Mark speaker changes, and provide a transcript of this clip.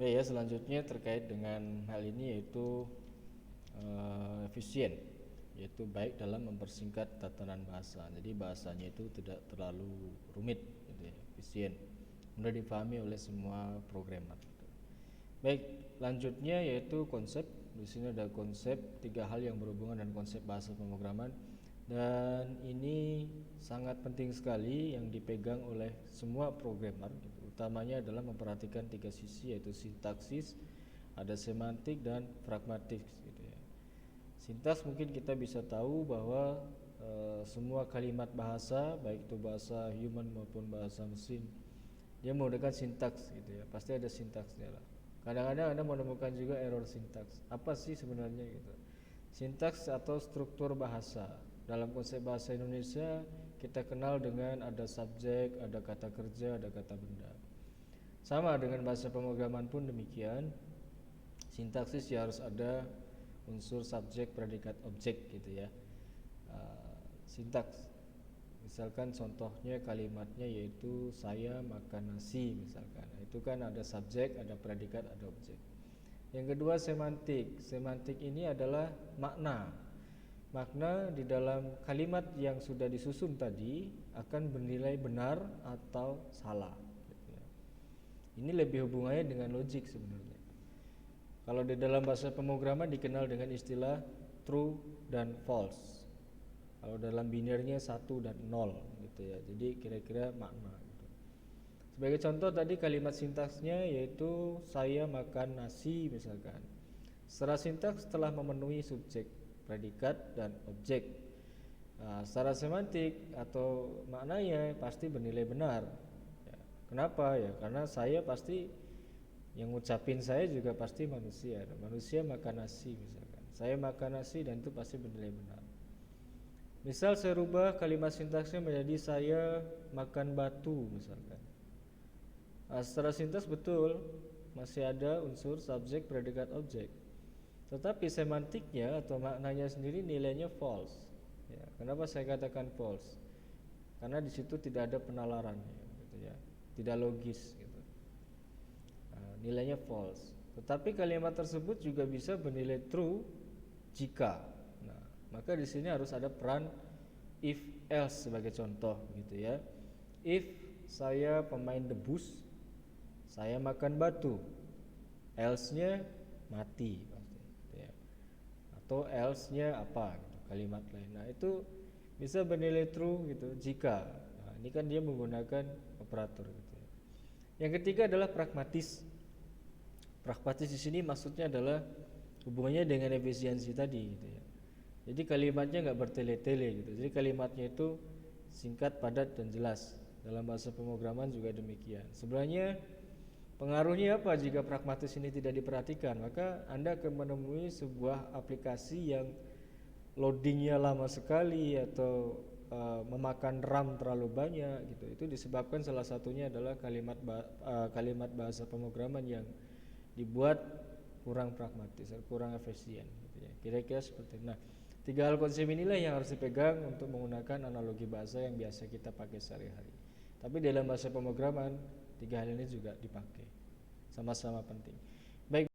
Speaker 1: Baik ya, selanjutnya terkait dengan hal ini yaitu efisien, yaitu baik dalam mempersingkat tatanan bahasa. Jadi bahasanya itu tidak terlalu rumit, gitu ya, efisien, mudah dipahami oleh semua programmer. Gitu. Baik, lanjutnya yaitu konsep. Di sini ada konsep, tiga hal yang berhubungan dengan konsep bahasa pemrograman, dan ini sangat penting sekali yang dipegang oleh semua programmer. Gitu. Utamanya adalah memperhatikan tiga sisi, yaitu sintaksis, ada semantik dan pragmatik. Gitu ya. Sintaks mungkin kita bisa tahu bahwa semua kalimat bahasa, baik itu bahasa human maupun bahasa mesin, dia menggunakan sintaks, gitu ya. Pasti ada sintaksnya lah. Kadang-kadang Anda menemukan juga error sintaks. Apa sih sebenarnya gitu? Sintaks atau struktur bahasa. Dalam konsep bahasa Indonesia kita kenal dengan ada subjek, ada kata kerja, ada kata benda. Sama dengan bahasa pemrograman pun demikian. Sintaksis ya harus ada unsur subjek, predikat, objek, gitu ya. Sintaks, misalkan contohnya kalimatnya yaitu saya makan nasi misalkan. Nah, itu kan ada subjek, ada predikat, ada objek. Yang kedua semantik. Semantik ini adalah makna. Makna di dalam kalimat yang sudah disusun tadi akan bernilai benar atau salah, gitu ya. Ini lebih hubungannya dengan logik sebenarnya. Kalau di dalam bahasa pemrograman dikenal dengan istilah true dan false. Kalau dalam binarnya 1 dan 0, gitu ya. Jadi kira-kira makna gitu. Sebagai contoh tadi kalimat sintaksnya yaitu saya makan nasi misalkan. Secara sintaks telah memenuhi subjek, predikat dan objek. Nah, secara semantik atau maknanya pasti bernilai benar. Ya, kenapa ya? Karena saya pasti yang ngucapin saya juga pasti manusia. Manusia makan nasi misalkan. Saya makan nasi dan itu pasti bernilai benar. Misal saya rubah kalimat sintaksnya menjadi saya makan batu misalkan. Nah, secara sintaks betul masih ada unsur subjek, predikat, objek. Tetapi semantiknya atau maknanya sendiri nilainya false. Ya, kenapa saya katakan false? Karena di situ tidak ada penalaran, gitu ya, tidak logis. Gitu. Nah, nilainya false. Tetapi kalimat tersebut juga bisa bernilai true jika. Nah, maka di sini harus ada peran if else sebagai contoh, gitu ya. If saya pemain debus, saya makan batu. Else-nya mati pasti, gitu ya. Atau else-nya apa gitu, kalimat lain. Nah, itu bisa bernilai true gitu jika. Nah, ini kan dia menggunakan operator gitu ya. Yang ketiga adalah pragmatis. Pragmatis di sini maksudnya adalah hubungannya dengan efisiensi tadi, gitu ya. Jadi kalimatnya nggak bertele-tele gitu. Jadi kalimatnya itu singkat, padat dan jelas. Dalam bahasa pemrograman juga demikian. Sebenarnya pengaruhnya apa jika pragmatis ini tidak diperhatikan? Maka Anda akan menemui sebuah aplikasi yang loadingnya lama sekali atau memakan RAM terlalu banyak gitu. Itu disebabkan salah satunya adalah kalimat bahasa pemrograman yang dibuat kurang pragmatis, kurang efisien gitu ya. Kira-kira seperti itu. Nah, tiga hal konsep inilah yang harus dipegang untuk menggunakan analogi bahasa yang biasa kita pakai sehari-hari. Tapi dalam bahasa pemrograman tiga hal ini juga dipakai, sama-sama penting.